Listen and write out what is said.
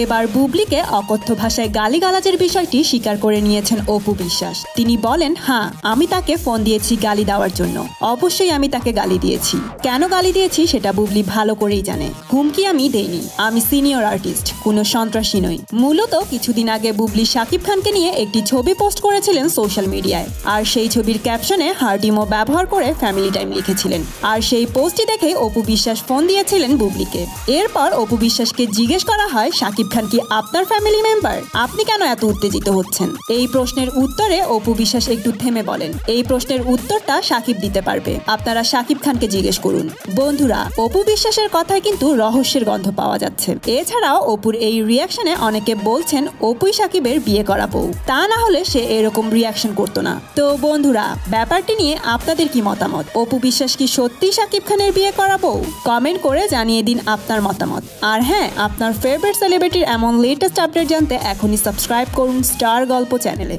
এবার বুবলিকে অকথ্য ভাষায় গালিগালাজের বিষয়টি স্বীকার করে নিয়েছেন অপু বিশ্বাস। তিনি বলেন, হ্যাঁ, আমি তাকে ফোন দিয়েছি গালি দেওয়ার জন্য। অবশ্যই আমি তাকে গালি দিয়েছি। কেন গালি দিয়েছি সেটা বুবলি ভালো করেই জানে। হুমকি আমি দেইনি। আমি সিনিয়র আর্টিস্ট, কোনো সন্ত্রাসী নই। মূলত কিছুদিন আগে বুবলি শাকিব খানকে নিয়ে একটি ছবি পোস্ট করেছিলেন সোশ্যাল মিডিয়ায়। আর সেই ছবির ক্যাপশনে হার্ট ইমো ব্যবহার করে ফ্যামিলি টাইম লিখেছিলেন। আর সেই পোস্টটি দেখে অপু বিশ্বাস ফোন দিয়েছিলেন বুবলিকে। এরপর অপু বিশ্বাসকে জিজ্ঞেস করা হয়, শাকিব খান কি আপনার ফ্যামিলি মেম্বার? আপনি কেন এত উত্তেজিত হচ্ছেন? এই প্রশ্নের উত্তরে অপু বিশ্বাস একটু থেমে বলেন, এই প্রশ্নের উত্তরটা শাকিব দিতে পারবে, আপনারা শাকিব খানকে জিজ্ঞেস করুন। বন্ধুরা, অপু বিশ্বাসের কথায় কিন্তু রহস্যের গন্ধ পাওয়া যাচ্ছে। এছাড়াও অপুর এই রিয়াকশনে অনেকে বলছেন অপুই শাকিবের বিয়ে করা বউ, তা না হলে সে এরকম রিয়াকশন করতো না। তো বন্ধুরা, ব্যাপারটি নিয়ে আপনাদের কি মতামত? অপু বিশ্বাস কি সত্যি শাকিব খানের বিয়ে করা বউ? কমেন্ট করে জানিয়ে দিন আপনার মতামত। আর হ্যাঁ, আপনার ফেভারিট সেলিব্রিটির এমন লেটেস্ট আপডেট জানতে এখনই সাবস্ক্রাইব করুন স্টার গল্প চ্যানেলে।